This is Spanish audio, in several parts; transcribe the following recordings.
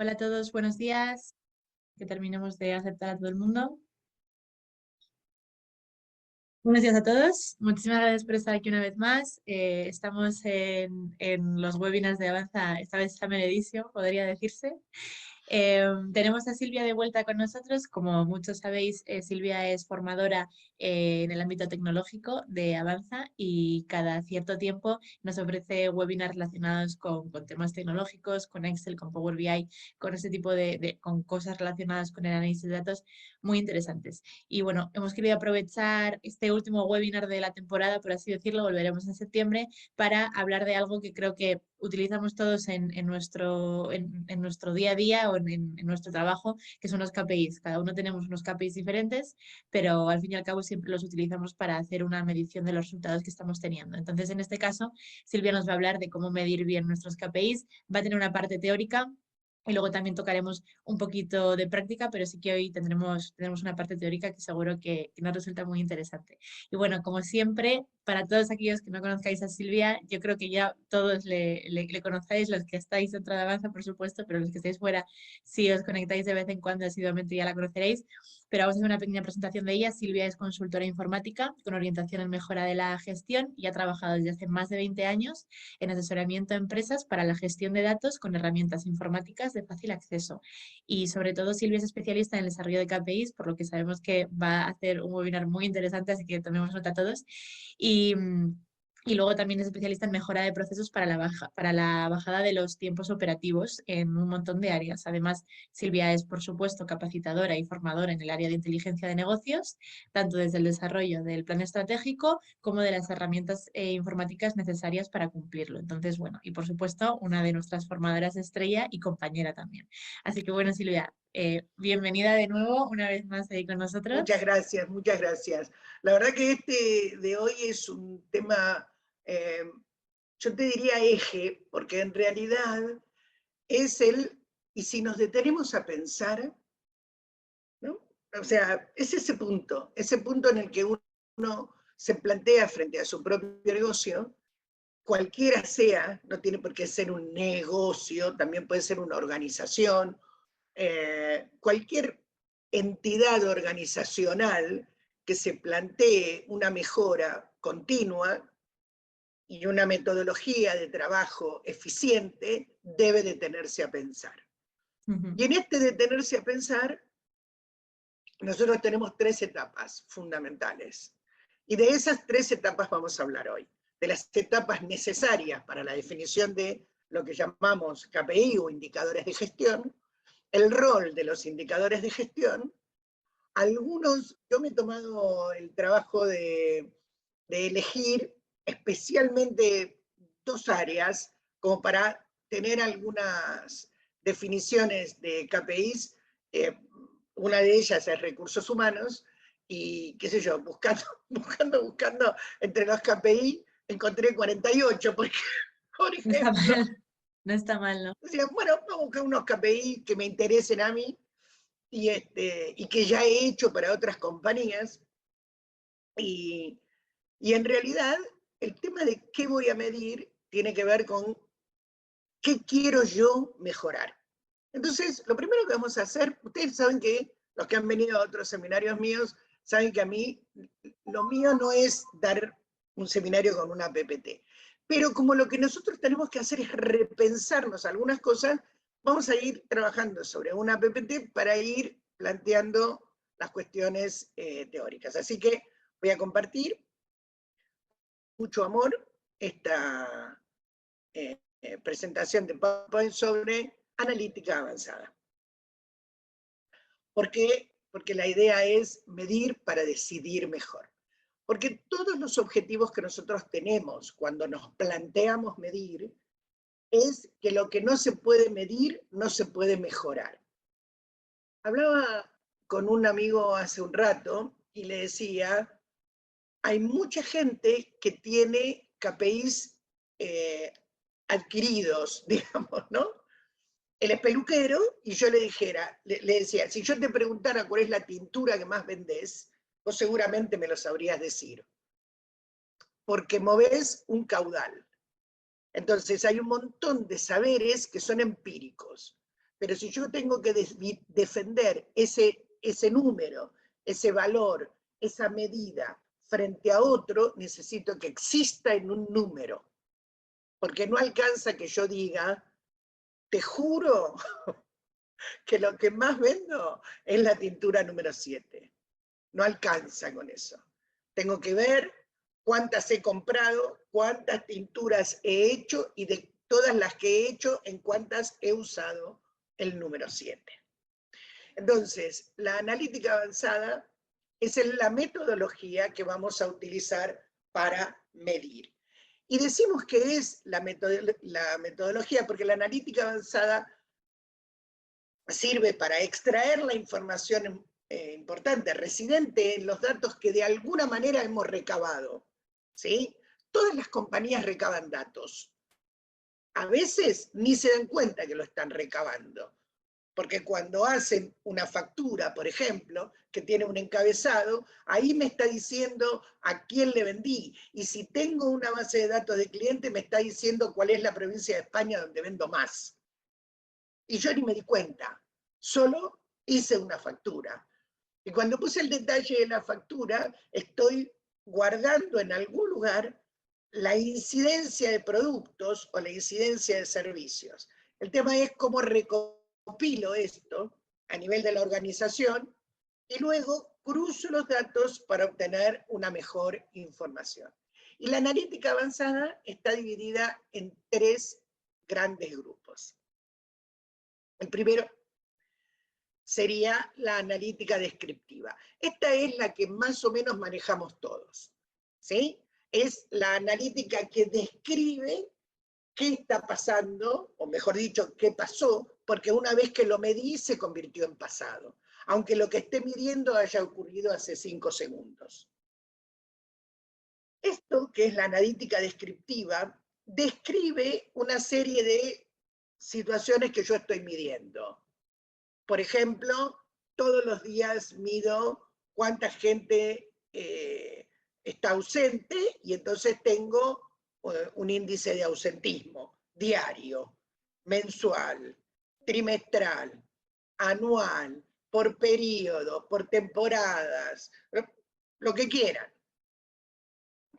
Hola a todos, buenos días. Que terminemos de aceptar a todo el mundo. Buenos días a todos. Muchísimas gracias por estar aquí una vez más. Estamos en los webinars de Avanza, esta vez Summer Edition, podría decirse. Tenemos a Silvia de vuelta con nosotros. Como muchos sabéis, Silvia es formadora en el ámbito tecnológico de Avanza y cada cierto tiempo nos ofrece webinars relacionados con temas tecnológicos, con Excel, con Power BI, con ese tipo con cosas relacionadas con el análisis de datos muy interesantes. Y bueno, hemos querido aprovechar este último webinar de la temporada, por así decirlo, volveremos en septiembre, para hablar de algo que creo que utilizamos todos en nuestro día a día o en nuestro trabajo, que son los KPIs. Cada uno tenemos unos KPIs diferentes, pero al fin y al cabo siempre los utilizamos para hacer una medición de los resultados que estamos teniendo. Entonces, en este caso, Silvia nos va a hablar de cómo medir bien nuestros KPIs. Va a tener una parte teórica y luego también tocaremos un poquito de práctica, pero sí que hoy tendremos una parte teórica que seguro que nos resulta muy interesante. Y bueno, como siempre, para todos aquellos que no conozcáis a Silvia, yo creo que ya todos le conocéis, los que estáis dentro de Avanza, por supuesto, pero los que estáis fuera, si os conectáis de vez en cuando asiduamente ya la conoceréis. Pero vamos a hacer una pequeña presentación de ella. Silvia es consultora informática con orientación en mejora de la gestión y ha trabajado desde hace más de 20 años en asesoramiento a empresas para la gestión de datos con herramientas informáticas de fácil acceso. Y sobre todo Silvia es especialista en el desarrollo de KPIs, por lo que sabemos que va a hacer un webinar muy interesante, así que tomemos nota todos. Y, y luego también es especialista en mejora de procesos para la bajada de los tiempos operativos en un montón de áreas. Además, Silvia es, por supuesto, capacitadora y formadora en el área de inteligencia de negocios, tanto desde el desarrollo del plan estratégico como de las herramientas informáticas necesarias para cumplirlo. Entonces, bueno, y por supuesto, una de nuestras formadoras estrella y compañera también. Así que bueno, Silvia, bienvenida de nuevo una vez más ahí con nosotros. Muchas gracias, muchas gracias. La verdad que este de hoy es un tema, yo te diría eje, porque en realidad es y si nos detenemos a pensar, ¿no? O sea, es ese punto en el que uno se plantea frente a su propio negocio, cualquiera sea, no tiene por qué ser un negocio, también puede ser una organización, cualquier entidad organizacional que se plantee una mejora continua y una metodología de trabajo eficiente debe detenerse a pensar. Y en este detenerse a pensar, nosotros tenemos 3 etapas fundamentales. Y de esas 3 etapas vamos a hablar hoy, de las etapas necesarias para la definición de lo que llamamos KPI o indicadores de gestión, el rol de los indicadores de gestión. Algunos, yo me he tomado el trabajo de elegir especialmente 2 áreas como para tener algunas definiciones de KPIs. Una de ellas es recursos humanos y, qué sé yo, buscando entre los KPI, encontré 48, por No está ejemplo. mal, no está mal, ¿no? O sea, bueno, vamos a buscar unos KPI que me interesen a mí y que ya he hecho para otras compañías. Y, y en realidad, el tema de qué voy a medir tiene que ver con qué quiero yo mejorar. Entonces, lo primero que vamos a hacer, ustedes saben que los que han venido a otros seminarios míos, saben que a mí, lo mío no es dar un seminario con una PPT. Pero como lo que nosotros tenemos que hacer es repensarnos algunas cosas, vamos a ir trabajando sobre una PPT para ir planteando las cuestiones teóricas. Así que voy a compartir mucho amor esta presentación de PowerPoint sobre analítica avanzada. ¿Por qué? Porque la idea es medir para decidir mejor. Porque todos los objetivos que nosotros tenemos cuando nos planteamos medir es que lo que no se puede medir no se puede mejorar. Hablaba con un amigo hace un rato y le decía, hay mucha gente que tiene KPIs adquiridos, digamos, ¿no? Él es peluquero y yo le dijera, le decía, si yo te preguntara cuál es la tintura que más vendés, vos seguramente me lo sabrías decir, porque movés un caudal. Entonces hay un montón de saberes que son empíricos. Pero si yo tengo que defender ese número, ese valor, esa medida frente a otro, necesito que exista en un número. Porque no alcanza que yo diga, te juro que lo que más vendo es la tintura número 7. No alcanza con eso. Tengo que ver cuántas he comprado, cuántas tinturas he hecho y de todas las que he hecho, en cuántas he usado el número 7. Entonces, la analítica avanzada es la metodología que vamos a utilizar para medir. Y decimos que es la metodología porque la analítica avanzada sirve para extraer la información importante, residente en los datos que de alguna manera hemos recabado. ¿Sí? Todas las compañías recaban datos. A veces ni se dan cuenta que lo están recabando. Porque cuando hacen una factura, por ejemplo, que tiene un encabezado, ahí me está diciendo a quién le vendí. Y si tengo una base de datos de cliente, me está diciendo cuál es la provincia de España donde vendo más. Y yo ni me di cuenta, solo hice una factura. Y cuando puse el detalle de la factura, estoy guardando en algún lugar la incidencia de productos o la incidencia de servicios. El tema es cómo recopilo esto a nivel de la organización y luego cruzo los datos para obtener una mejor información. Y la analítica avanzada está dividida en 3 grandes grupos. El primero sería la analítica descriptiva. Esta es la que más o menos manejamos todos, ¿sí? Es la analítica que describe qué está pasando, o mejor dicho, qué pasó, porque una vez que lo medí se convirtió en pasado, aunque lo que esté midiendo haya ocurrido hace 5 segundos. Esto, que es la analítica descriptiva, describe una serie de situaciones que yo estoy midiendo. Por ejemplo, todos los días mido cuánta gente está ausente y entonces tengo un índice de ausentismo diario, mensual, trimestral, anual, por periodo, por temporadas, lo que quieran.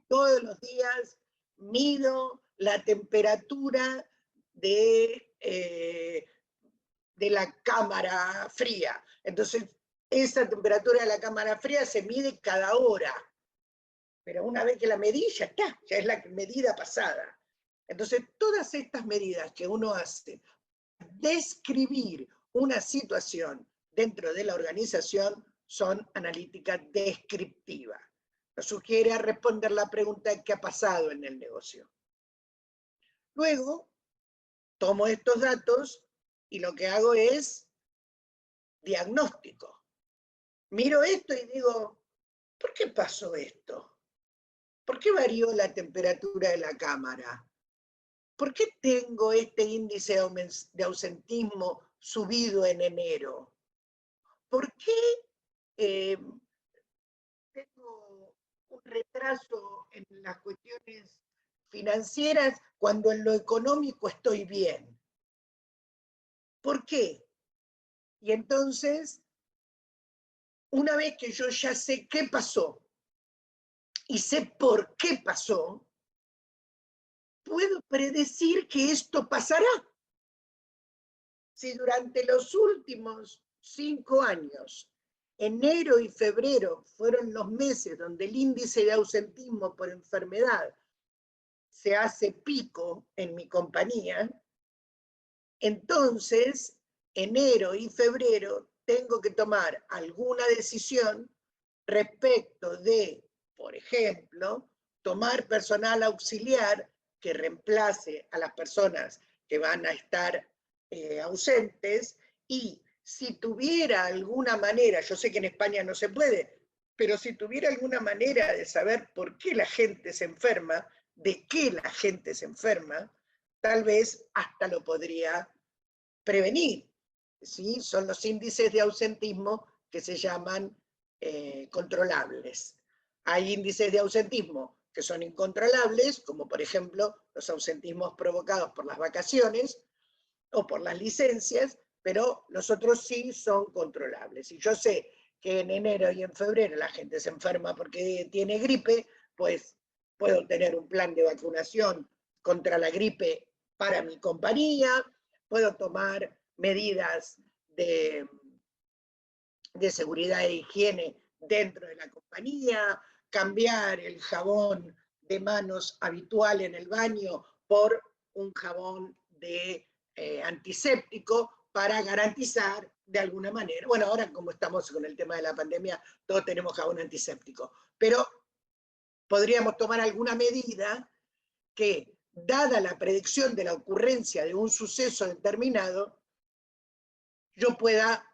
Todos los días mido la temperatura de la cámara fría. Entonces, esa temperatura de la cámara fría se mide cada hora. Pero una vez que la medí, ya está, ya es la medida pasada. Entonces, todas estas medidas que uno hace, describir una situación dentro de la organización, son analítica descriptiva. Nos sugiere a responder la pregunta ¿qué ha pasado en el negocio? Luego, tomo estos datos y lo que hago es diagnóstico. Miro esto y digo, ¿por qué pasó esto? ¿Por qué varió la temperatura de la cámara? ¿Por qué tengo este índice de ausentismo subido en enero? ¿Por qué tengo un retraso en las cuestiones financieras cuando en lo económico estoy bien? ¿Por qué? Y entonces, una vez que yo ya sé qué pasó y sé por qué pasó, puedo predecir que esto pasará. Si durante los últimos 5 años, enero y febrero fueron los meses donde el índice de ausentismo por enfermedad se hace pico en mi compañía, entonces enero y febrero tengo que tomar alguna decisión respecto de, por ejemplo, tomar personal auxiliar que reemplace a las personas que van a estar ausentes, y si tuviera alguna manera, yo sé que en España no se puede, pero si tuviera alguna manera de saber por qué la gente se enferma, de qué la gente se enferma, tal vez hasta lo podría prevenir. ¿Sí? Son los índices de ausentismo que se llaman controlables. Hay índices de ausentismo que son incontrolables, como por ejemplo los ausentismos provocados por las vacaciones o por las licencias, pero los otros sí son controlables. Y yo sé que en enero y en febrero la gente se enferma porque tiene gripe, pues puedo tener un plan de vacunación contra la gripe para mi compañía, puedo tomar medidas de seguridad e higiene dentro de la compañía, cambiar el jabón de manos habitual en el baño por un jabón de antiséptico para garantizar de alguna manera, bueno, ahora como estamos con el tema de la pandemia, todos tenemos jabón antiséptico, pero podríamos tomar alguna medida que, dada la predicción de la ocurrencia de un suceso determinado, yo pueda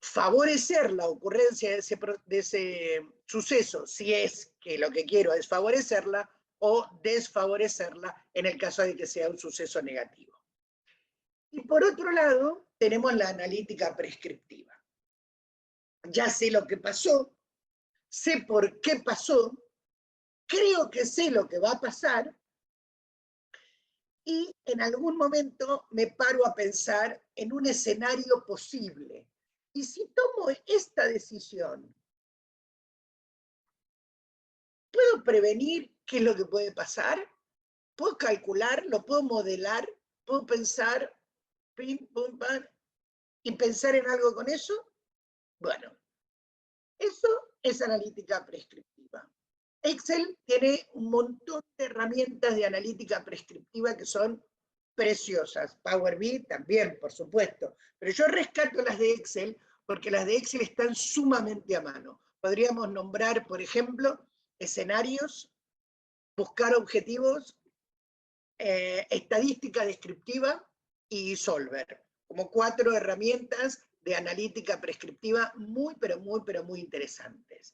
favorecer la ocurrencia de ese suceso, si es que lo que quiero es favorecerla, o desfavorecerla en el caso de que sea un suceso negativo. Y por otro lado, tenemos la analítica prescriptiva. Ya sé lo que pasó, sé por qué pasó, creo que sé lo que va a pasar, y en algún momento me paro a pensar en un escenario posible. Y si tomo esta decisión, ¿puedo prevenir qué es lo que puede pasar? ¿Puedo calcular? ¿Lo puedo modelar? ¿Puedo pensar pim, pum, pam, y pensar en algo con eso? Bueno, eso es analítica prescriptiva. Excel tiene un montón de herramientas de analítica prescriptiva que son preciosas. Power BI también, por supuesto. Pero yo rescato las de Excel porque las de Excel están sumamente a mano. Podríamos nombrar, por ejemplo, escenarios, buscar objetivos, estadística descriptiva y Solver, como 4 herramientas de analítica prescriptiva muy, pero muy interesantes.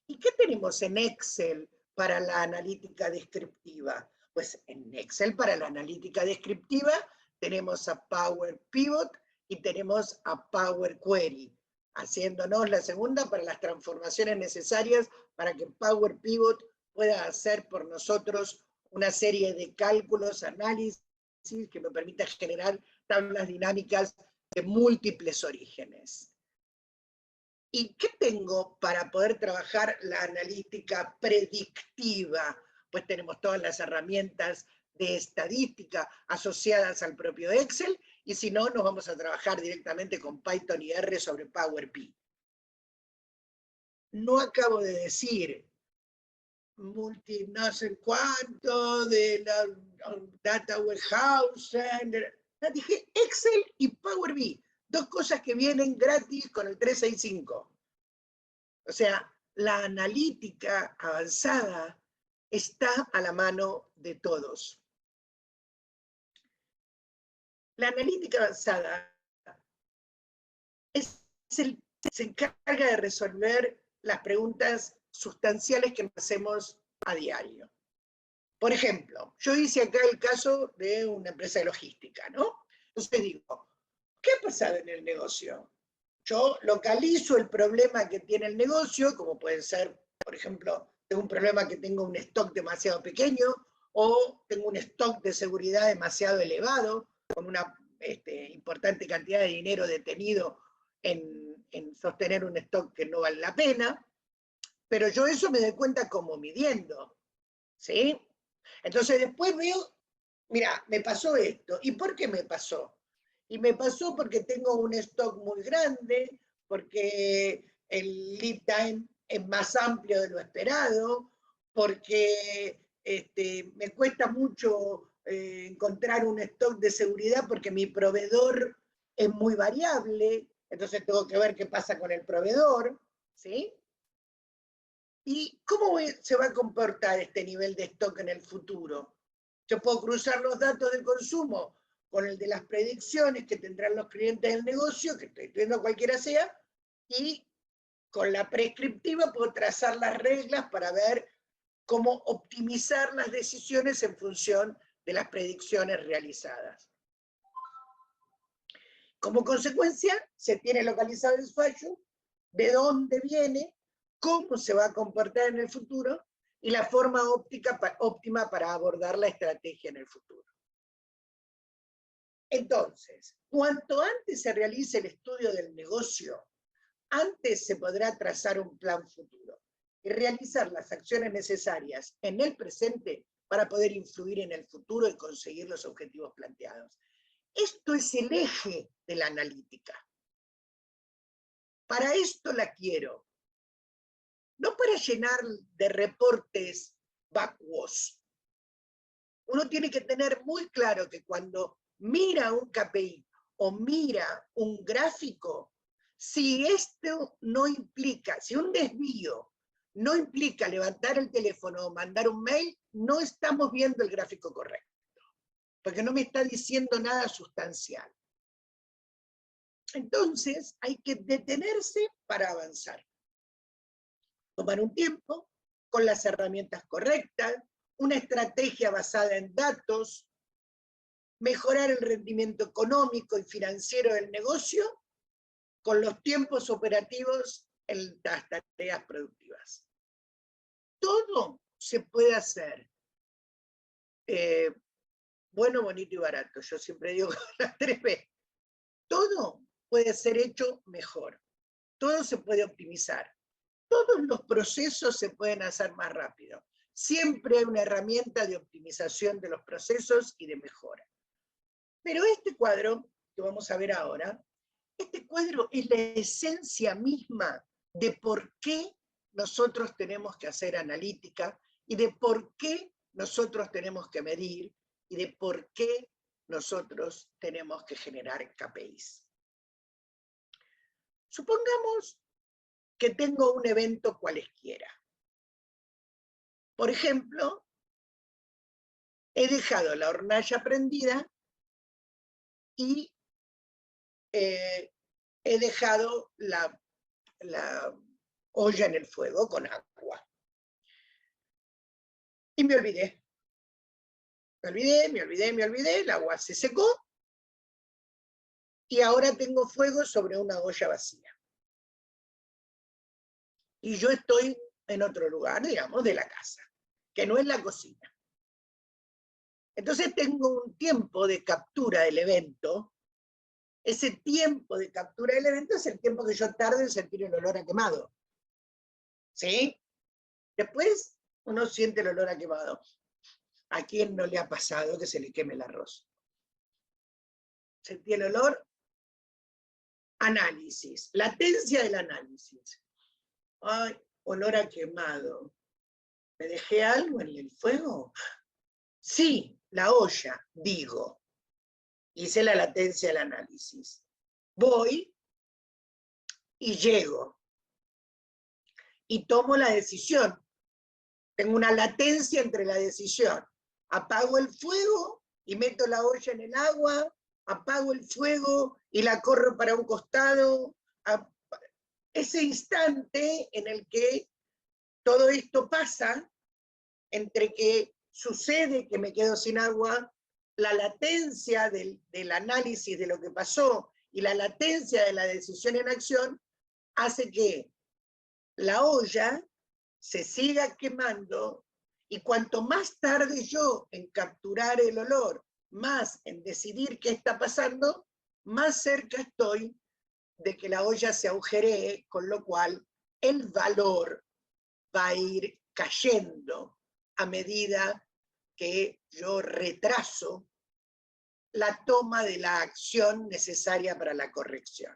¿Y qué tenemos en Excel para la analítica descriptiva? Pues en Excel para la analítica descriptiva tenemos a Power Pivot y tenemos a Power Query, haciéndonos la segunda para las transformaciones necesarias para que Power Pivot pueda hacer por nosotros una serie de cálculos, análisis, que me permita generar tablas dinámicas de múltiples orígenes. ¿Y qué tengo para poder trabajar la analítica predictiva? Pues tenemos todas las herramientas de estadística asociadas al propio Excel, y si no, nos vamos a trabajar directamente con Python y R sobre Power BI. No acabo de decir multi no sé cuánto de la data warehouse, dije Excel y Power BI, 2 cosas que vienen gratis con el 365. O sea, la analítica avanzada está a la mano de todos. La analítica avanzada se encarga de resolver las preguntas sustanciales que hacemos a diario. Por ejemplo, yo hice acá el caso de una empresa de logística, ¿no? Entonces digo, ¿qué ha pasado en el negocio? Yo localizo el problema que tiene el negocio, como puede ser, por ejemplo, tengo un problema que tengo un stock demasiado pequeño, o tengo un stock de seguridad demasiado elevado, con una importante cantidad de dinero detenido en sostener un stock que no vale la pena, pero yo eso me doy cuenta como midiendo, ¿sí? Entonces después veo, mira, me pasó esto. ¿Y por qué me pasó? Y me pasó porque tengo un stock muy grande, porque el lead time es más amplio de lo esperado, porque me cuesta mucho encontrar un stock de seguridad porque mi proveedor es muy variable, entonces tengo que ver qué pasa con el proveedor, ¿sí? ¿Y cómo se va a comportar este nivel de stock en el futuro? Yo puedo cruzar los datos de consumo con el de las predicciones que tendrán los clientes del negocio, que estoy viendo cualquiera sea, y con la prescriptiva puedo trazar las reglas para ver cómo optimizar las decisiones en función de las predicciones realizadas. Como consecuencia, se tiene localizado el fallo, de dónde viene, cómo se va a comportar en el futuro y la forma óptima para abordar la estrategia en el futuro. Entonces, cuanto antes se realice el estudio del negocio, antes se podrá trazar un plan futuro y realizar las acciones necesarias en el presente para poder influir en el futuro y conseguir los objetivos planteados. Esto es el eje de la analítica. Para esto la quiero. No para llenar de reportes vacuos. Uno tiene que tener muy claro que cuando mira un KPI o mira un gráfico, si esto no implica, si un desvío no implica levantar el teléfono o mandar un mail, no estamos viendo el gráfico correcto, porque no me está diciendo nada sustancial. Entonces hay que detenerse para avanzar. Tomar un tiempo, con las herramientas correctas, una estrategia basada en datos, mejorar el rendimiento económico y financiero del negocio con los tiempos operativos en las tareas productivas. Todo se puede hacer bueno, bonito y barato. Yo siempre digo las 3B. Todo puede ser hecho mejor. Todo se puede optimizar. Todos los procesos se pueden hacer más rápido. Siempre hay una herramienta de optimización de los procesos y de mejora. Pero este cuadro, que vamos a ver ahora, este cuadro es la esencia misma de por qué nosotros tenemos que hacer analítica y de por qué nosotros tenemos que medir y de por qué nosotros tenemos que generar KPIs. Supongamos que tengo un evento cualesquiera. Por ejemplo, he dejado la hornalla prendida y he dejado la olla en el fuego con agua. Y me olvidé. Me olvidé, el agua se secó y ahora tengo fuego sobre una olla vacía. Y yo estoy en otro lugar, digamos, de la casa, que no es la cocina. Entonces tengo un tiempo de captura del evento. Ese tiempo de captura del evento es el tiempo que yo tardo en sentir el olor a quemado. ¿Sí? Después uno siente el olor a quemado. ¿A quién no le ha pasado que se le queme el arroz? Sentí el olor. Análisis. Latencia del análisis. Ay, olor a quemado. ¿Me dejé algo en el fuego? Sí, la olla, digo. Hice la latencia del análisis. Voy y llego. Y tomo la decisión. Tengo una latencia entre la decisión. Apago el fuego y meto la olla en el agua, apago el fuego y la corro para un costado. Ese instante en el que todo esto pasa, entre que sucede que me quedo sin agua, la latencia del análisis de lo que pasó y la latencia de la decisión en acción, hace que la olla se siga quemando, y cuanto más tarde yo en capturar el olor, más en decidir qué está pasando, más cerca estoy de que la olla se agujeree, con lo cual el valor va a ir cayendo a medida que yo retraso la toma de la acción necesaria para la corrección.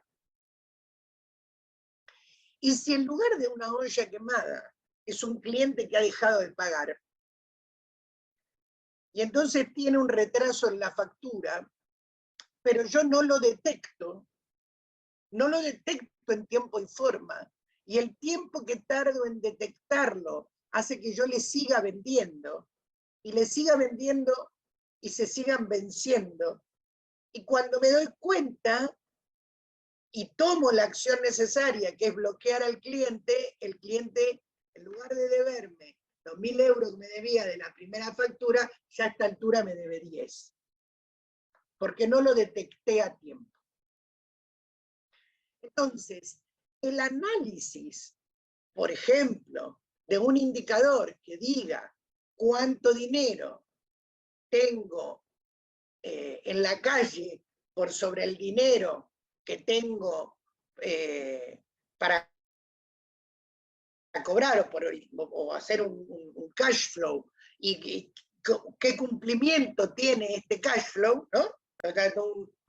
Y si en lugar de una olla quemada es un cliente que ha dejado de pagar, y entonces tiene un retraso en la factura, pero yo no lo detecto en tiempo y forma, y el tiempo que tardo en detectarlo hace que yo le siga vendiendo, y le siga vendiendo y se sigan venciendo. Y cuando me doy cuenta y tomo la acción necesaria, que es bloquear al cliente, el cliente, en lugar de deberme los 1.000 euros que me debía de la primera factura, ya a esta altura me debe 10. Porque no lo detecté a tiempo. Entonces, el análisis, por ejemplo, de un indicador que diga cuánto dinero tengo en la calle por sobre el dinero que tengo para cobrar o hacer un cash flow, y qué cumplimiento tiene este cash flow, ¿no?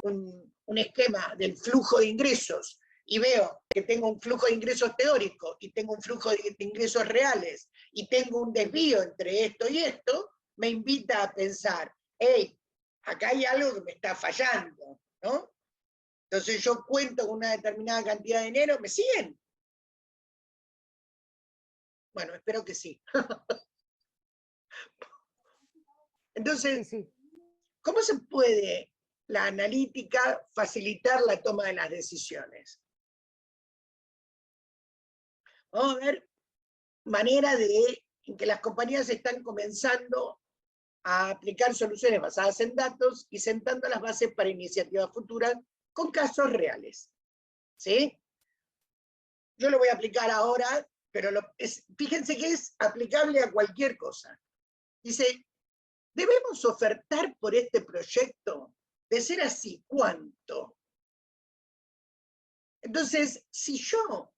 Un esquema del flujo de ingresos, y veo que tengo un flujo de ingresos teórico, y tengo un flujo de ingresos reales, y tengo un desvío entre esto y esto, me invita a pensar, hey, acá hay algo que me está fallando, ¿no? Entonces yo cuento con una determinada cantidad de dinero, ¿me siguen? Bueno, espero que sí. Entonces, Sí, sí. ¿cómo se puede la analítica facilitar la toma de las decisiones? Vamos a ver manera en que las compañías están comenzando a aplicar soluciones basadas en datos y sentando las bases para iniciativas futuras con casos reales. ¿Sí? Yo lo voy a aplicar ahora, pero fíjense que es aplicable a cualquier cosa. Dice, ¿debemos ofertar por este proyecto? De ser así, ¿cuánto? Entonces, si yo,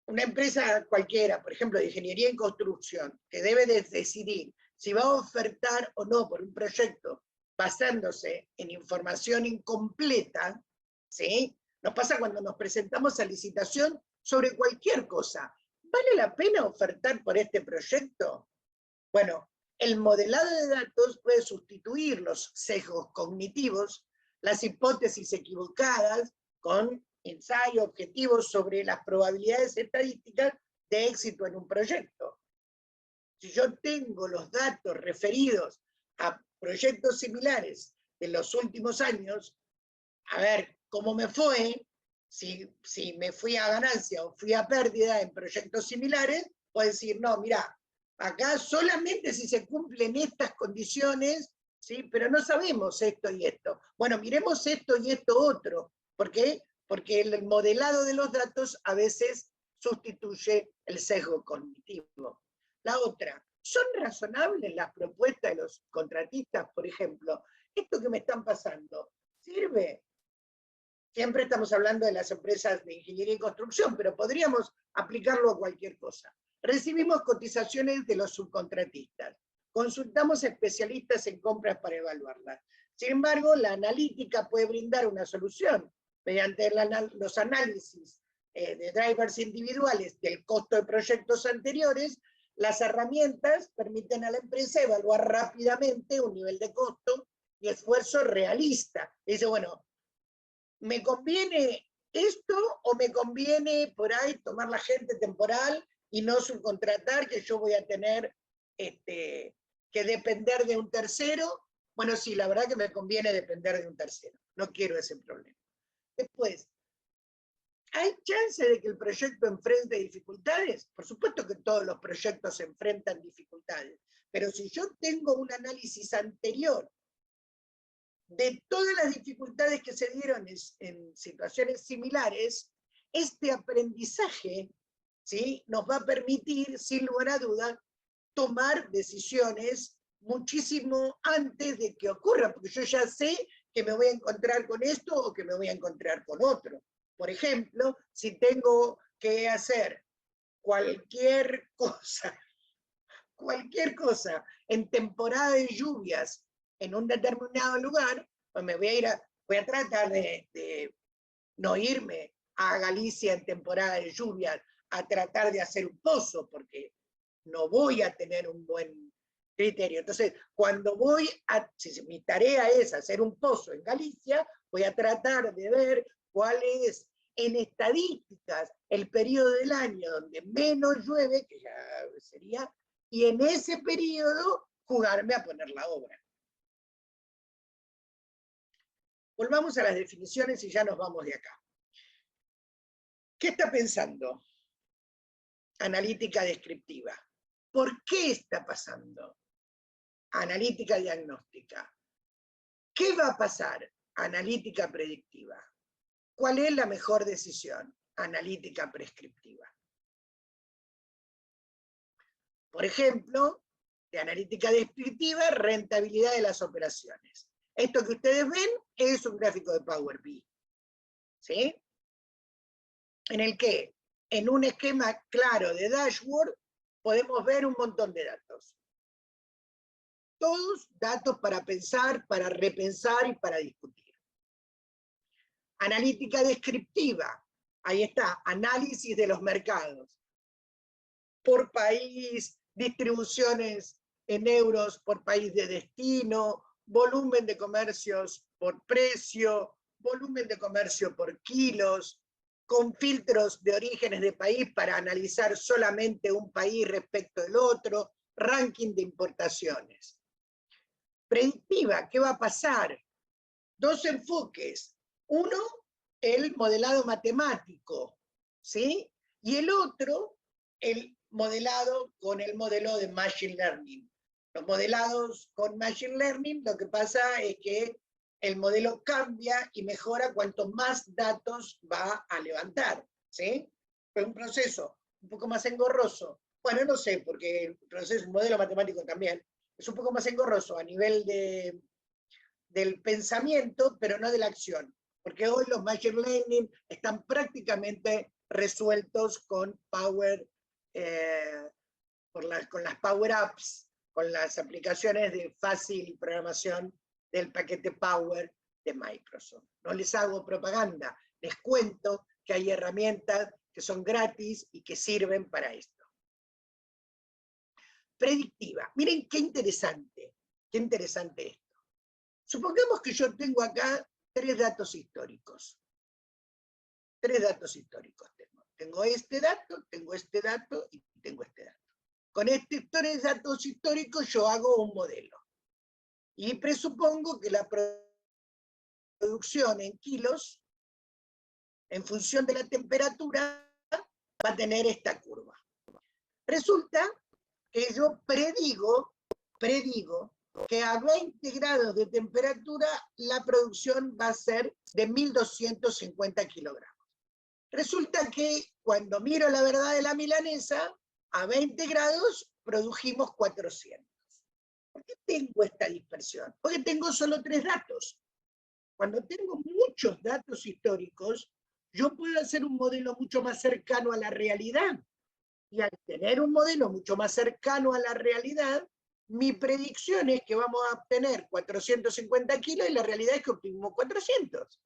una empresa cualquiera, por ejemplo, de ingeniería en construcción, que debe decidir si va a ofertar o no por un proyecto basándose en información incompleta, ¿sí? Nos pasa cuando nos presentamos a licitación sobre cualquier cosa. ¿Vale la pena ofertar por este proyecto? Bueno, el modelado de datos puede sustituir los sesgos cognitivos, las hipótesis equivocadas, con ensayos objetivos sobre las probabilidades estadísticas de éxito en un proyecto. Si yo tengo los datos referidos a proyectos similares de los últimos años, a ver cómo me fue, si me fui a ganancia o fui a pérdida en proyectos similares, puedo decir, no, mira, acá solamente si se cumplen estas condiciones, ¿sí? Pero no sabemos esto y esto. Bueno, miremos esto y esto otro. ¿Por qué? Porque el modelado de los datos a veces sustituye el sesgo cognitivo. La otra, ¿son razonables las propuestas de los contratistas, por ejemplo? Esto que me están pasando, ¿sirve? Siempre estamos hablando de las empresas de ingeniería y construcción, pero podríamos aplicarlo a cualquier cosa. Recibimos cotizaciones de los subcontratistas. Consultamos especialistas en compras para evaluarlas. Sin embargo, la analítica puede brindar una solución mediante los análisis de drivers individuales del costo de proyectos anteriores. Las herramientas permiten a la empresa evaluar rápidamente un nivel de costo y esfuerzo realista. Dice, bueno, ¿me conviene esto o me conviene por ahí tomar la gente temporal y no subcontratar, que yo voy a tener que depender de un tercero? Bueno, sí, la verdad que me conviene depender de un tercero. No quiero ese problema. Después, ¿hay chance de que el proyecto enfrente dificultades? Por supuesto que todos los proyectos enfrentan dificultades, pero si yo tengo un análisis anterior de todas las dificultades que se dieron en situaciones similares, este aprendizaje, ¿sí?, nos va a permitir, sin lugar a duda, tomar decisiones muchísimo antes de que ocurra, porque yo ya sé que me voy a encontrar con esto o que me voy a encontrar con otro. Por ejemplo, si tengo que hacer cualquier cosa en temporada de lluvias en un determinado lugar, pues me voy a tratar de no irme a Galicia en temporada de lluvias a tratar de hacer un pozo, porque no voy a tener un buen criterio. Entonces, si mi tarea es hacer un pozo en Galicia, voy a tratar de ver cuál es, en estadísticas, el periodo del año donde menos llueve, que ya sería, y en ese periodo jugarme a poner la obra. Volvamos a las definiciones y ya nos vamos de acá. ¿Qué está pensando? Analítica descriptiva. ¿Por qué está pasando? Analítica diagnóstica. ¿Qué va a pasar? Analítica predictiva. ¿Cuál es la mejor decisión? Analítica prescriptiva. Por ejemplo, de analítica descriptiva, rentabilidad de las operaciones. Esto que ustedes ven es un gráfico de Power BI, ¿sí? En el que, en un esquema claro de dashboard, podemos ver un montón de datos. Todos datos para pensar, para repensar y para discutir. Analítica descriptiva, ahí está, análisis de los mercados. Por país, distribuciones en euros por país de destino, volumen de comercios por precio, volumen de comercio por kilos, con filtros de orígenes de país para analizar solamente un país respecto del otro, ranking de importaciones. Predictiva, ¿qué va a pasar? Dos enfoques. Uno, el modelado matemático, ¿sí? Y el otro, el modelado con el modelo de Machine Learning. Los modelados con Machine Learning, lo que pasa es que el modelo cambia y mejora cuanto más datos va a levantar, ¿sí? Pero un proceso un poco más engorroso. Bueno, no sé, porque el proceso, el modelo matemático también, es un poco más engorroso a nivel del pensamiento, pero no de la acción. Porque hoy los Machine Learning están prácticamente resueltos con Power, con las Power Apps, con las aplicaciones de fácil programación del paquete Power de Microsoft. No les hago propaganda, les cuento que hay herramientas que son gratis y que sirven para esto. Predictiva. Miren qué interesante esto. Supongamos que yo tengo acá tres datos históricos. Tres datos históricos tengo. Tengo este dato y tengo este dato. Con estos tres datos históricos yo hago un modelo. Y presupongo que la producción en kilos, en función de la temperatura, va a tener esta curva. Resulta que yo predigo que a 20 grados de temperatura la producción va a ser de 1.250 kilogramos. Resulta que cuando miro la verdad de la milanesa, a 20 grados produjimos 400. ¿Por qué tengo esta dispersión? Porque tengo solo tres datos. Cuando tengo muchos datos históricos, yo puedo hacer un modelo mucho más cercano a la realidad. Y al tener un modelo mucho más cercano a la realidad, mi predicción es que vamos a obtener 450 kilos y la realidad es que obtuvimos 400.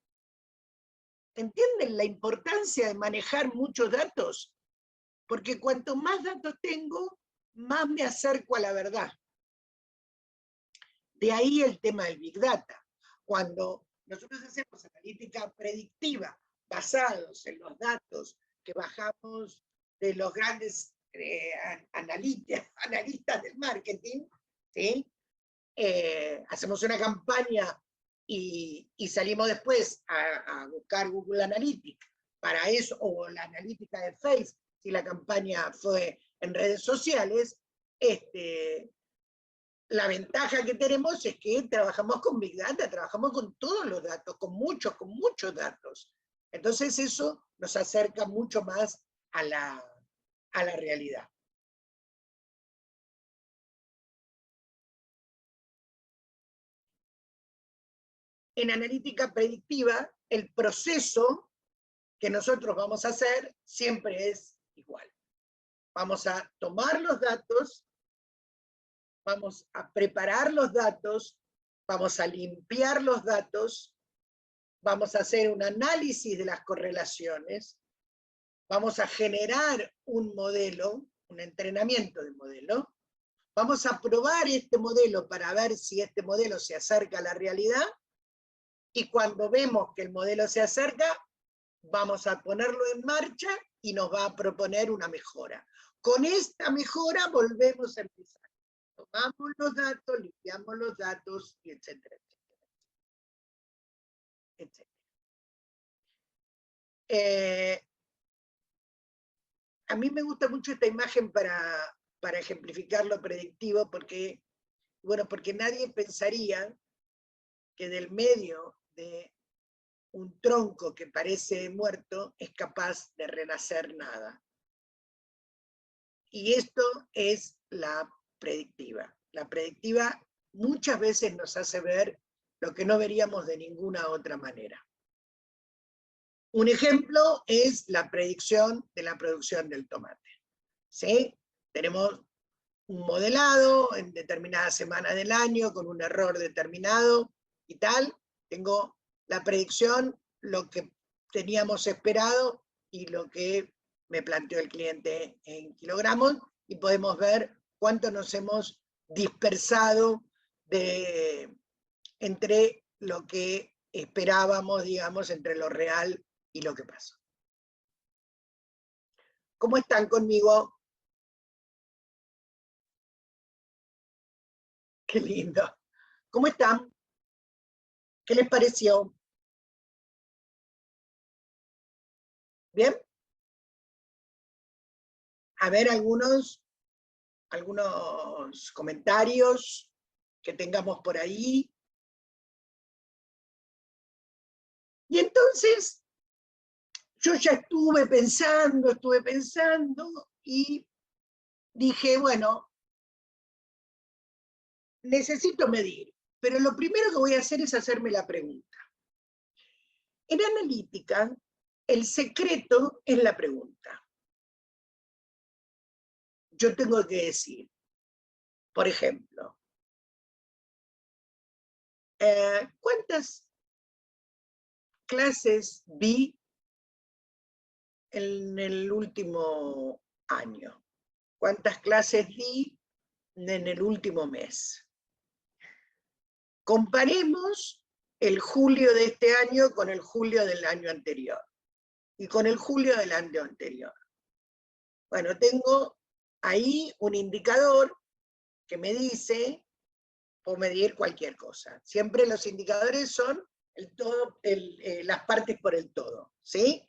¿Entienden la importancia de manejar muchos datos? Porque cuanto más datos tengo, más me acerco a la verdad. De ahí el tema del Big Data. Cuando nosotros hacemos analítica predictiva basados en los datos que bajamos de los grandes analistas del marketing, ¿sí? Hacemos una campaña y salimos después a buscar Google Analytics para eso, o la analítica de Facebook, si la campaña fue en redes sociales, la ventaja que tenemos es que trabajamos con Big Data, trabajamos con todos los datos, con muchos datos. Entonces eso nos acerca mucho más a la realidad. En analítica predictiva, el proceso que nosotros vamos a hacer siempre es igual. Vamos a tomar los datos, vamos a preparar los datos, vamos a limpiar los datos, vamos a hacer un análisis de las correlaciones, vamos a generar un modelo, un entrenamiento de modelo, vamos a probar este modelo para ver si este modelo se acerca a la realidad, y cuando vemos que el modelo se acerca, vamos a ponerlo en marcha y nos va a proponer una mejora. Con esta mejora volvemos a empezar. Tomamos los datos, limpiamos los datos, y etcétera, etcétera. A mí me gusta mucho esta imagen para ejemplificar lo predictivo, porque nadie pensaría que del medio de un tronco que parece muerto es capaz de renacer nada. Y esto es la predictiva. La predictiva muchas veces nos hace ver lo que no veríamos de ninguna otra manera. Un ejemplo es la predicción de la producción del tomate. ¿Sí? Tenemos un modelado en determinadas semanas del año, con un error determinado y tal. Tengo la predicción, lo que teníamos esperado y lo que me planteó el cliente en kilogramos, y podemos ver cuánto nos hemos dispersado entre lo que esperábamos, digamos, entre lo real y lo que pasó. ¿Cómo están conmigo? Qué lindo. ¿Cómo están? ¿Qué les pareció? ¿Bien? A ver, algunos comentarios que tengamos por ahí. Y entonces, yo ya estuve pensando, y dije, bueno, necesito medir, pero lo primero que voy a hacer es hacerme la pregunta. En analítica, el secreto es la pregunta. Yo tengo que decir, por ejemplo, ¿cuántas clases vi en el último año? ¿Cuántas clases di en el último mes? Comparemos el julio de este año con el julio del año anterior y con el julio del año anterior. Bueno, tengo ahí un indicador que me dice, puedo medir cualquier cosa. Siempre los indicadores son el todo, las partes por el todo, ¿sí?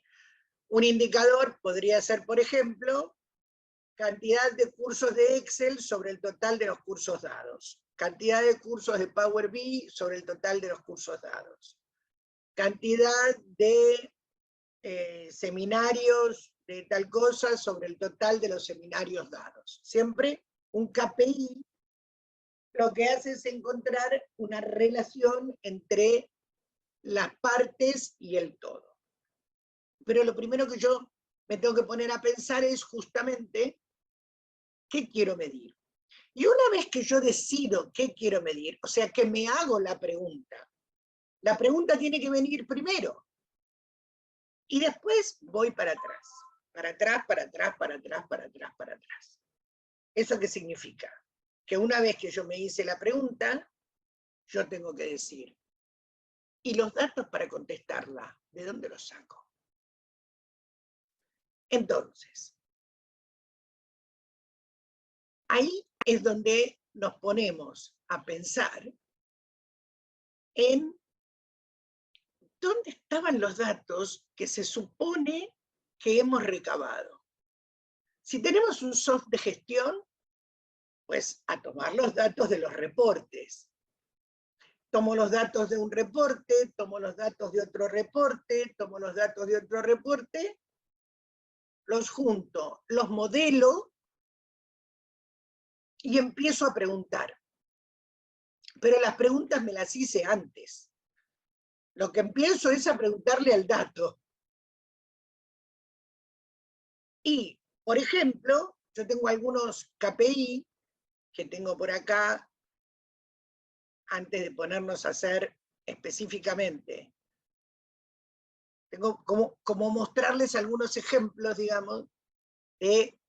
Un indicador podría ser, por ejemplo, cantidad de cursos de Excel sobre el total de los cursos dados. Cantidad de cursos de Power BI sobre el total de los cursos dados. Cantidad de seminarios de tal cosa sobre el total de los seminarios dados. Siempre un KPI lo que hace es encontrar una relación entre las partes y el todo. Pero lo primero que yo me tengo que poner a pensar es justamente ¿qué quiero medir? Y una vez que yo decido qué quiero medir, o sea, que me hago la pregunta tiene que venir primero. Y después voy para atrás. Para atrás, para atrás, para atrás, para atrás, para atrás. ¿Eso qué significa? Que una vez que yo me hice la pregunta, yo tengo que decir, ¿y los datos para contestarla? ¿De dónde los saco? Entonces, ahí es donde nos ponemos a pensar en dónde estaban los datos que se supone que hemos recabado. Si tenemos un software de gestión, pues a tomar los datos de los reportes. Tomo los datos de un reporte, tomo los datos de otro reporte, tomo los datos de otro reporte, los junto, los modelo y empiezo a preguntar. Pero las preguntas me las hice antes. Lo que empiezo es a preguntarle al dato. Y, por ejemplo, yo tengo algunos KPI que tengo por acá, antes de ponernos a hacer específicamente. Tengo como mostrarles algunos ejemplos, digamos, de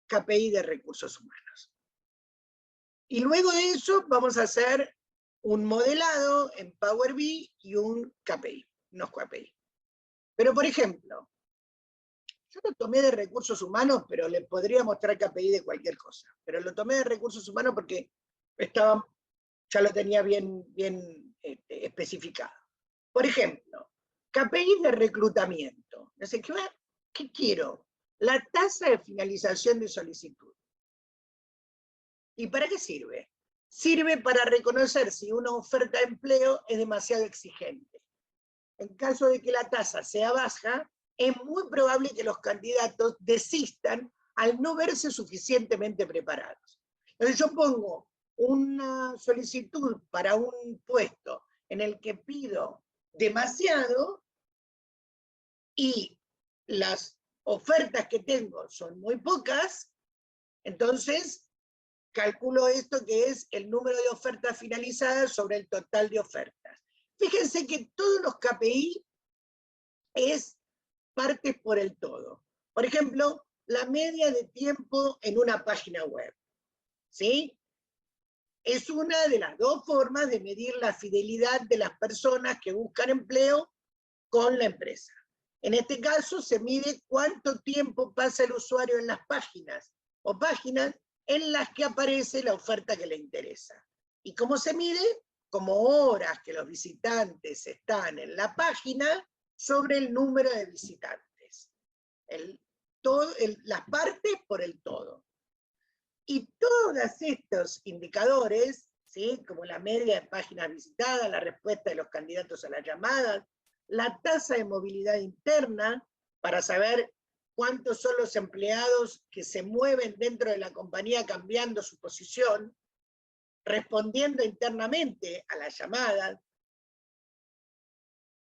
KPI de recursos humanos. Y luego de eso vamos a hacer un modelado en Power BI y un KPI, unos KPI. Pero, por ejemplo, yo lo tomé de recursos humanos, pero le podría mostrar KPI de cualquier cosa. Pero lo tomé de recursos humanos porque ya lo tenía bien especificado. Por ejemplo, KPI de reclutamiento. No sé, ¿qué quiero? La tasa de finalización de solicitud. ¿Y para qué sirve? Sirve para reconocer si una oferta de empleo es demasiado exigente. En caso de que la tasa sea baja, es muy probable que los candidatos desistan al no verse suficientemente preparados. Entonces yo pongo una solicitud para un puesto en el que pido demasiado y las ofertas que tengo son muy pocas, entonces calculo esto que es el número de ofertas finalizadas sobre el total de ofertas. Fíjense que todos los KPI es partes por el todo. Por ejemplo, la media de tiempo en una página web, ¿sí? Es una de las dos formas de medir la fidelidad de las personas que buscan empleo con la empresa. En este caso se mide cuánto tiempo pasa el usuario en las páginas o páginas en las que aparece la oferta que le interesa. ¿Y cómo se mide? Como horas que los visitantes están en la página sobre el número de visitantes. Las partes por el todo. Y todos estos indicadores, ¿sí? Como la media de páginas visitadas, la respuesta de los candidatos a las llamadas, la tasa de movilidad interna, para saber cuántos son los empleados que se mueven dentro de la compañía cambiando su posición, respondiendo internamente a las llamadas,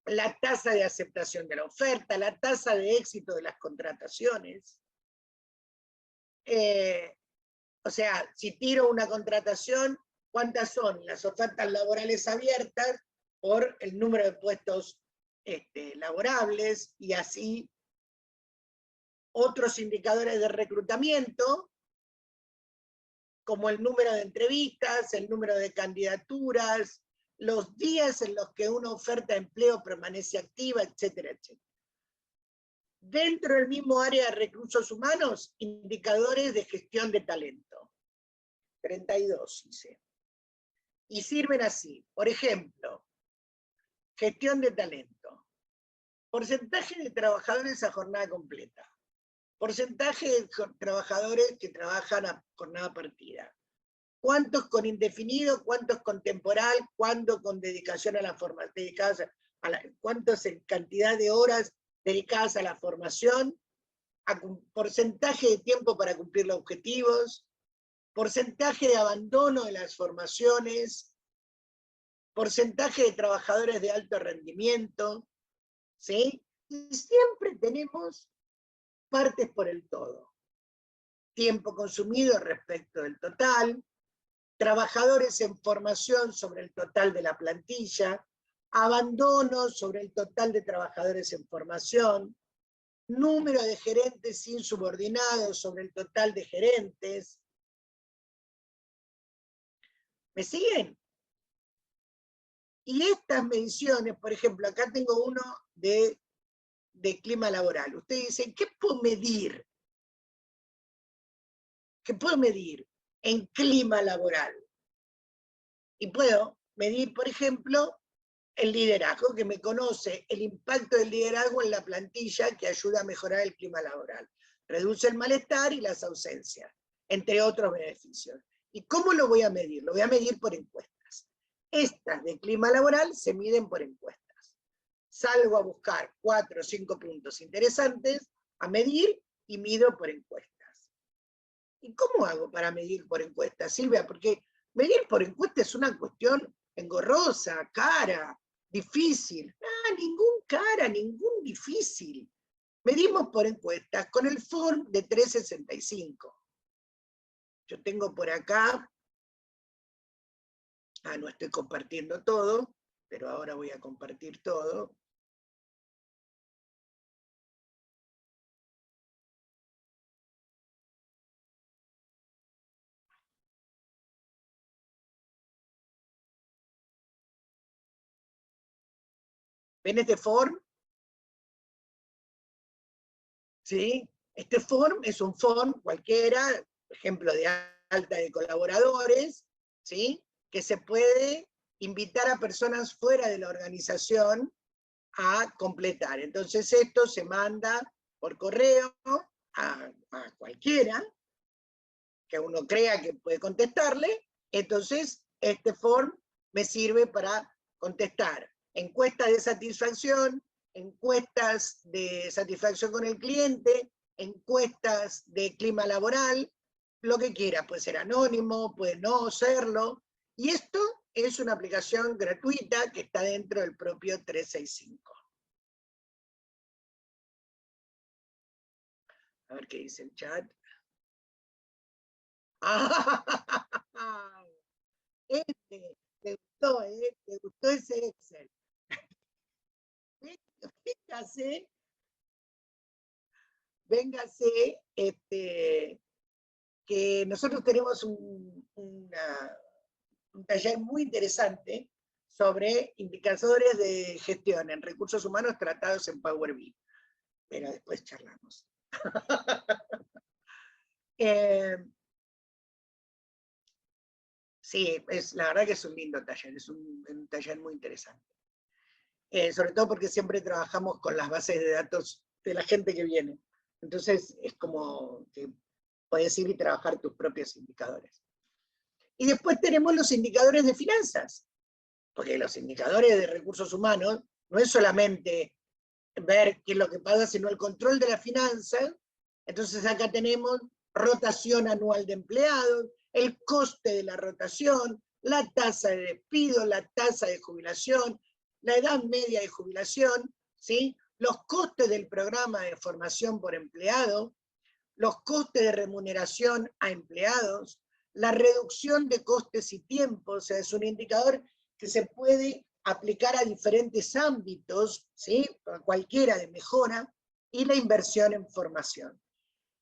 la tasa de aceptación de la oferta, la tasa de éxito de las contrataciones. O sea, si tiro una contratación, ¿cuántas son las ofertas laborales abiertas por el número de puestos laborables? Y así otros indicadores de reclutamiento, como el número de entrevistas, el número de candidaturas, los días en los que una oferta de empleo permanece activa, etcétera, etcétera. Dentro del mismo área de recursos humanos, indicadores de gestión de talento. 32, dice. Y sirven así. Por ejemplo, gestión de talento. Porcentaje de trabajadores a jornada completa. Porcentaje de trabajadores que trabajan a jornada partida. ¿Cuántos con indefinido? ¿Cuántos con temporal? ¿Cuántos con dedicación a la formación? ¿Cuántos en cantidad de horas dedicadas a la formación? Porcentaje de tiempo para cumplir los objetivos. Porcentaje de abandono de las formaciones. Porcentaje de trabajadores de alto rendimiento. ¿Sí? Y siempre tenemos partes por el todo. Tiempo consumido respecto del total, trabajadores en formación sobre el total de la plantilla, abandono sobre el total de trabajadores en formación, número de gerentes sin subordinados sobre el total de gerentes. ¿Me siguen? Y estas mediciones, por ejemplo, acá tengo uno de clima laboral. Ustedes dicen, ¿qué puedo medir? ¿Qué puedo medir en clima laboral? Y puedo medir, por ejemplo, el liderazgo, que me conoce el impacto del liderazgo en la plantilla que ayuda a mejorar el clima laboral. Reduce el malestar y las ausencias, entre otros beneficios. ¿Y cómo lo voy a medir? Lo voy a medir por encuestas. Estas de clima laboral se miden por encuestas. Salgo a buscar 4 o 5 puntos interesantes a medir y mido por encuestas. ¿Y cómo hago para medir por encuestas, Silvia? Porque medir por encuestas es una cuestión engorrosa, cara, difícil. Ningún cara, ningún difícil. Medimos por encuestas con el form de 365. Yo tengo por acá, no estoy compartiendo todo, pero ahora voy a compartir todo. ¿Ven este form? ¿Sí? Este form es un form cualquiera, ejemplo de alta de colaboradores, ¿sí? Que se puede invitar a personas fuera de la organización a completar. Entonces esto se manda por correo a cualquiera que uno crea que puede contestarle. Entonces este form me sirve para contestar encuestas de satisfacción, encuestas de satisfacción con el cliente, encuestas de clima laboral, lo que quiera, puede ser anónimo, puede no serlo, y esto es una aplicación gratuita que está dentro del propio 365. A ver qué dice el chat. Te gustó, ¿eh? Te gustó ese Excel. Véngase, véngase, que nosotros tenemos un taller muy interesante sobre indicadores de gestión en recursos humanos tratados en Power BI. Pero después charlamos. Sí, la verdad que es un lindo taller, es un taller muy interesante. Sobre todo porque siempre trabajamos con las bases de datos de la gente que viene. Entonces es como que puedes ir y trabajar tus propios indicadores. Y después tenemos los indicadores de finanzas, porque los indicadores de recursos humanos no es solamente ver qué es lo que pasa, sino el control de la finanza. Entonces acá tenemos rotación anual de empleados, el coste de la rotación, la tasa de despido, la tasa de jubilación, la edad media de jubilación, ¿sí? Los costes del programa de formación por empleado, los costes de remuneración a empleados, la reducción de costes y tiempos, o sea, es un indicador que se puede aplicar a diferentes ámbitos, ¿sí? Cualquiera de mejora, y la inversión en formación.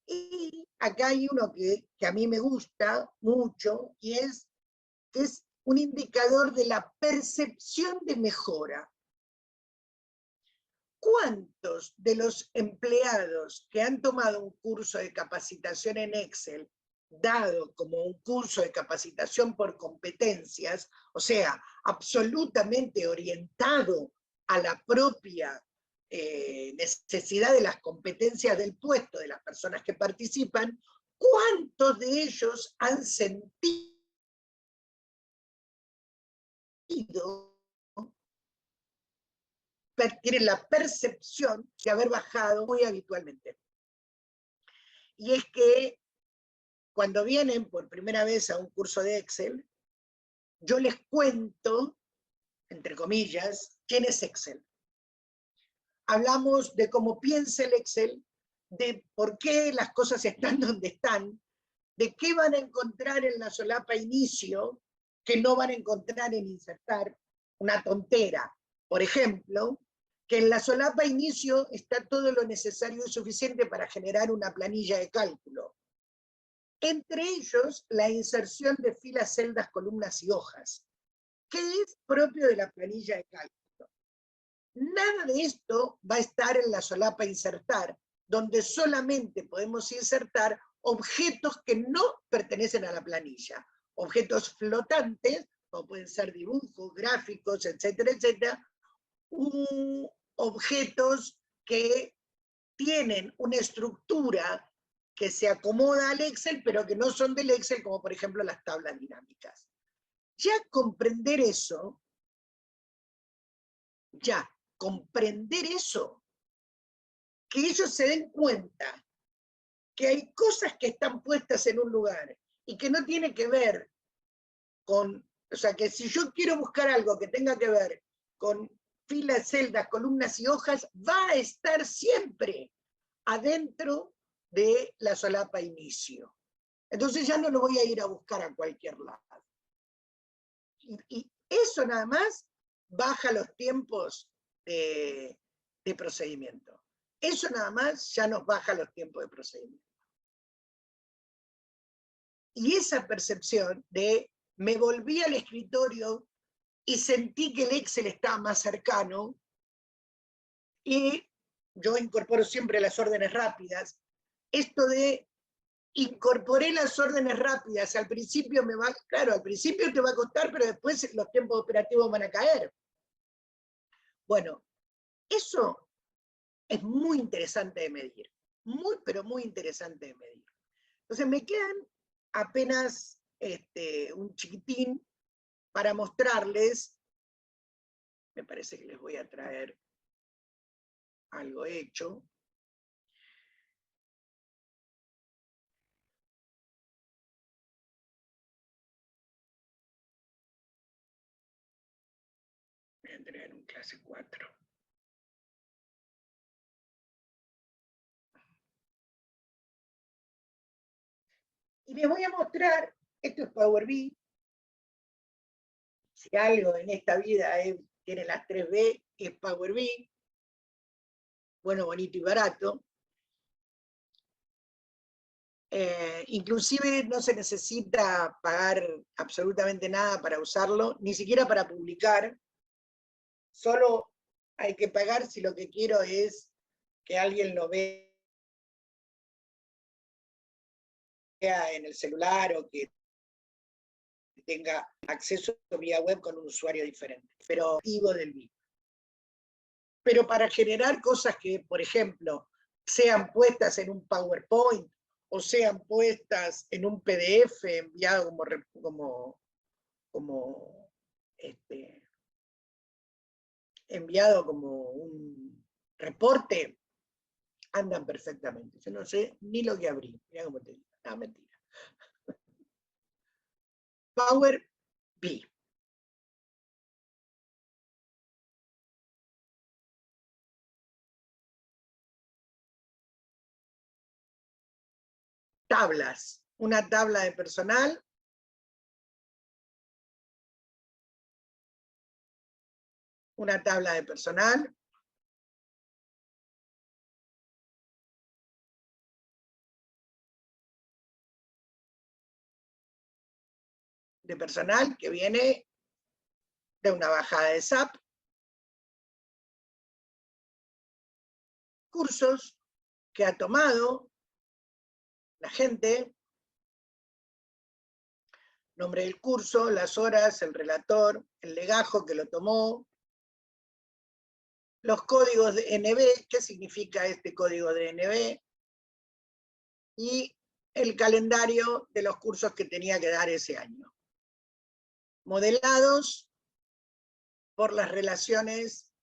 Y acá hay uno que a mí me gusta mucho, y es un indicador de la percepción de mejora. ¿Cuántos de los empleados que han tomado un curso de capacitación en Excel, dado como un curso de capacitación por competencias, o sea, absolutamente orientado a la propia necesidad de las competencias del puesto de las personas que participan, cuántos de ellos han sentido tienen la percepción de haber bajado muy habitualmente? Y es que cuando vienen por primera vez a un curso de Excel, yo les cuento, entre comillas, quién es Excel. Hablamos de cómo piensa el Excel, de por qué las cosas están donde están, de qué van a encontrar en la solapa inicio que no van a encontrar en insertar. Una tontera. Por ejemplo, que en la solapa inicio está todo lo necesario y suficiente para generar una planilla de cálculo. Entre ellos, la inserción de filas, celdas, columnas y hojas, que es propio de la planilla de cálculo. Nada de esto va a estar en la solapa insertar, donde solamente podemos insertar objetos que no pertenecen a la planilla. Objetos flotantes, como pueden ser dibujos, gráficos, etcétera, etcétera. Objetos que tienen una estructura que se acomoda al Excel, pero que no son del Excel, como por ejemplo las tablas dinámicas. Ya comprender eso, que ellos se den cuenta que hay cosas que están puestas en un lugar y que no tiene que ver con, o sea, que si yo quiero buscar algo que tenga que ver con filas, celdas, columnas y hojas, va a estar siempre adentro de la solapa inicio. Entonces ya no lo voy a ir a buscar a cualquier lado. Y eso nada más baja los tiempos de procedimiento. Eso nada más ya nos baja los tiempos de procedimiento. Y esa percepción de me volví al escritorio y sentí que el Excel estaba más cercano, y yo incorporo siempre las órdenes rápidas, esto de incorporé las órdenes rápidas, al principio claro, al principio te va a costar, pero después los tiempos operativos van a caer. Bueno, eso es muy interesante de medir, pero muy interesante de medir. Entonces me quedan apenas un chiquitín para mostrarles. Me parece que les voy a traer algo hecho. entregar en clase 4. Y les voy a mostrar, esto es Power BI. Si algo en esta vida tiene las 3B, es Power BI. Bueno, bonito y barato. Inclusive no se necesita pagar absolutamente nada para usarlo, ni siquiera para publicar. Solo hay que pagar si lo que quiero es que alguien lo vea en el celular o que tenga acceso vía web con un usuario diferente, pero vivo del BI. Pero para generar cosas que, por ejemplo, sean puestas en un PowerPoint o sean puestas en un PDF enviado enviado como un reporte, andan perfectamente. Yo no sé ni lo que abrí. Mirá cómo te digo. No, mentira. Power BI. Tablas. Una tabla de personal. Una tabla de personal. De personal que viene de una bajada de SAP. Cursos que ha tomado la gente. Nombre del curso, las horas, el relator, el legajo que lo tomó, los códigos de NB, qué significa este código de NB, y el calendario de los cursos que tenía que dar ese año. Modelados por las relaciones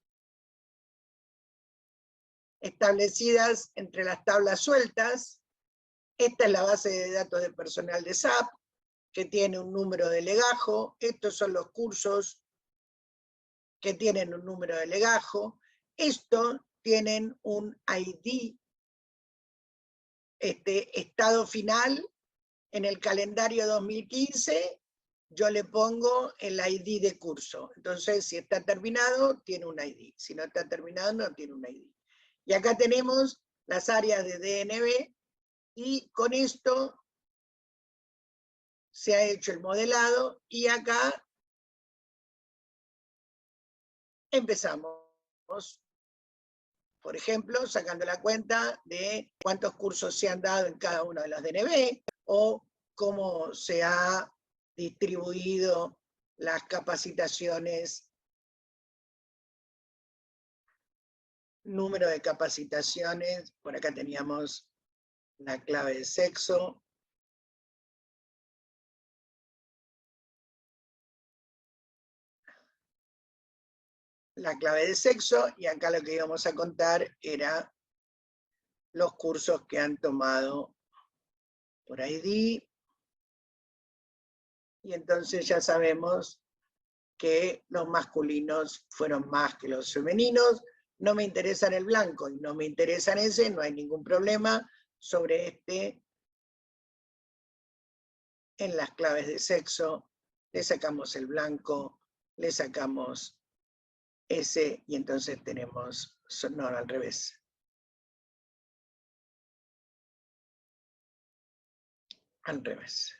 establecidas entre las tablas sueltas. Esta es la base de datos de personal de SAP, que tiene un número de legajo. Estos son los cursos que tienen un número de legajo. Estos tienen un ID, estado final. En el calendario 2015, yo le pongo el ID de curso. Entonces, si está terminado, tiene un ID. Si no está terminado, no tiene un ID. Y acá tenemos las áreas de DNB, y con esto se ha hecho el modelado, y acá empezamos. Por ejemplo, sacando la cuenta de cuántos cursos se han dado en cada uno de los DNB, o cómo se ha distribuido las capacitaciones, número de capacitaciones. Por acá teníamos la clave de sexo. La clave de sexo, y acá lo que íbamos a contar era los cursos que han tomado por ID, y entonces ya sabemos que los masculinos fueron más que los femeninos. No me interesa el blanco y no me interesa ese, no hay ningún problema sobre este. En las claves de sexo le sacamos el blanco, le sacamos ese, y entonces tenemos, no, al revés. Al revés.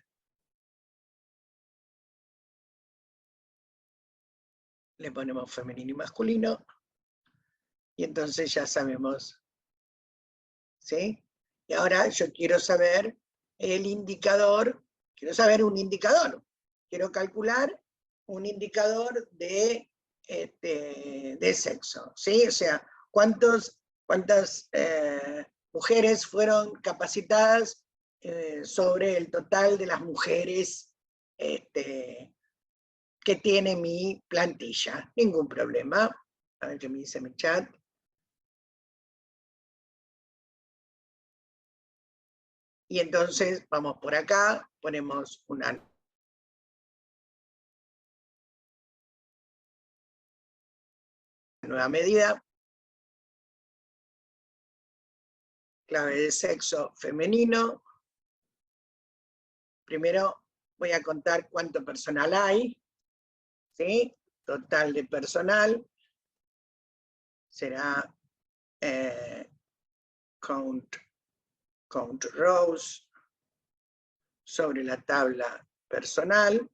Le ponemos femenino y masculino, y entonces ya sabemos, ¿sí? Y ahora yo quiero saber el indicador, quiero saber un indicador, quiero calcular un indicador de sexo, ¿sí? O sea, cuántas mujeres fueron capacitadas sobre el total de las mujeres que tiene mi plantilla. Ningún problema. A ver qué me dice mi chat. Y entonces vamos por acá, ponemos una nueva medida, clave de sexo femenino. Primero voy a contar cuánto personal hay, ¿sí? Total de personal será count rows sobre la tabla personal.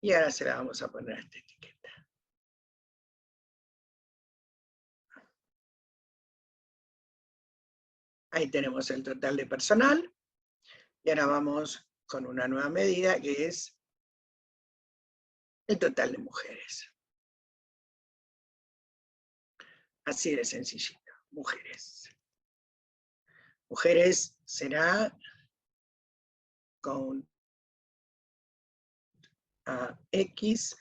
Y ahora se la vamos a poner a esta etiqueta. Ahí tenemos el total de personal. Y ahora vamos con una nueva medida que es el total de mujeres. Así de sencillito, mujeres. Mujeres será con X,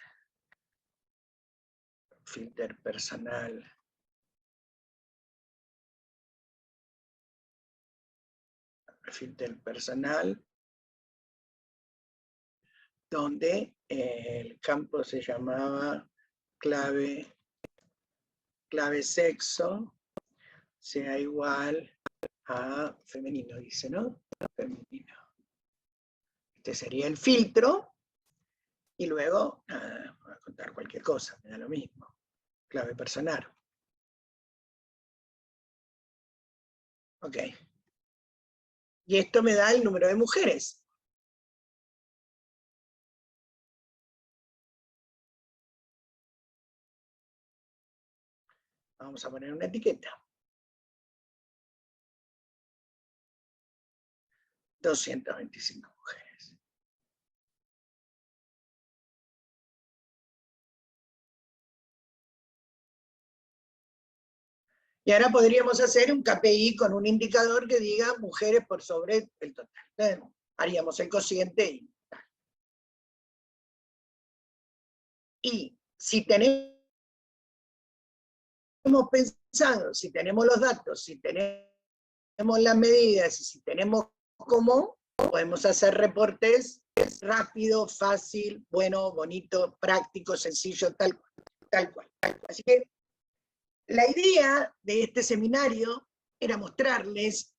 filter personal. Filter personal, donde el campo se llamaba clave sexo, sea igual a femenino, dice, ¿no? Femenino. Este sería el filtro, y luego, voy a contar cualquier cosa, me da lo mismo. Clave personal. Ok. Y esto me da el número de mujeres. Vamos a poner una etiqueta. 225 mujeres. Y ahora podríamos hacer un KPI con un indicador que diga mujeres por sobre el total. Haríamos el cociente y si tenemos pensado, si tenemos los datos, si tenemos las medidas y si tenemos cómo, podemos hacer reportes rápido, fácil, bueno, bonito, práctico, sencillo, tal cual. Así que la idea de este seminario era mostrarles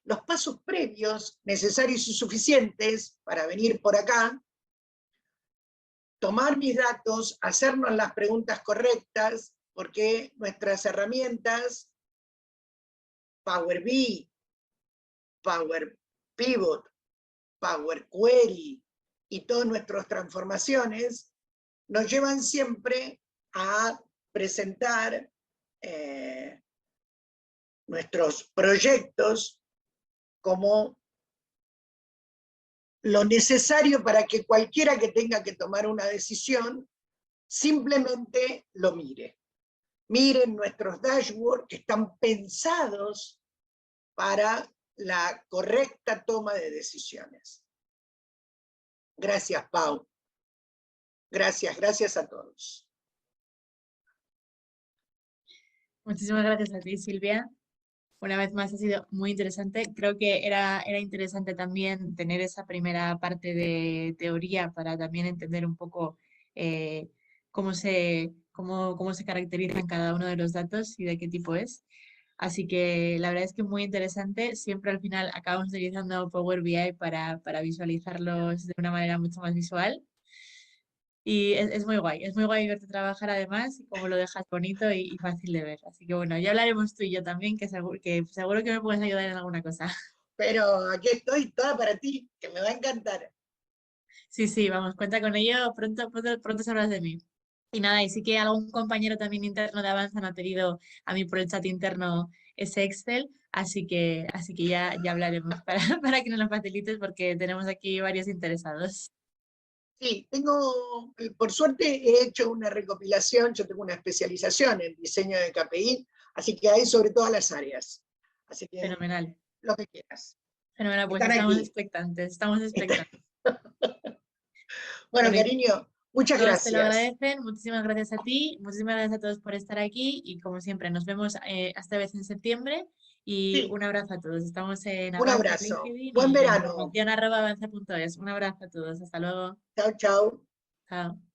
los pasos previos necesarios y suficientes para venir por acá, tomar mis datos, hacernos las preguntas correctas, porque nuestras herramientas, Power BI, Power Pivot, Power Query y todas nuestras transformaciones, nos llevan siempre a presentar nuestros proyectos como lo necesario para que cualquiera que tenga que tomar una decisión simplemente lo mire. Miren nuestros dashboards que están pensados para la correcta toma de decisiones. Gracias, Pau. Gracias a todos. Muchísimas gracias a ti, Silvia. Una vez más ha sido muy interesante. Creo que era interesante también tener esa primera parte de teoría para también entender un poco cómo se caracterizan cada uno de los datos y de qué tipo es. Así que la verdad es que muy interesante. Siempre al final acabamos utilizando Power BI para visualizarlos de una manera mucho más visual. Y es muy guay verte trabajar además, y cómo lo dejas bonito y fácil de ver. Así que bueno, ya hablaremos tú y yo también, que seguro que me puedes ayudar en alguna cosa. Pero aquí estoy, toda para ti, que me va a encantar. Sí, sí, vamos, cuenta con ello, pronto sabrás de mí. Y nada, y sí que algún compañero también interno de Avanza me ha pedido a mí por el chat interno ese Excel, así que ya hablaremos para que nos lo facilites porque tenemos aquí varios interesados. Sí, por suerte he hecho una recopilación, yo tengo una especialización en diseño de KPI, así que hay sobre todas las áreas. Así que Fenomenal. lo que quieras. Fenomenal, pues Están estamos aquí. expectantes, estamos expectantes. Bueno, Bueno, cariño, Muchas Todos te lo gracias. agradecen, muchísimas gracias a ti, muchísimas gracias a todos por estar aquí y como siempre nos vemos esta vez en septiembre y Sí, un abrazo a todos. Estamos en un Avanza en abrazo. LinkedIn Buen y en verano. promoción@avanza.es. Un abrazo a todos, hasta luego. Chao, chao. Chao.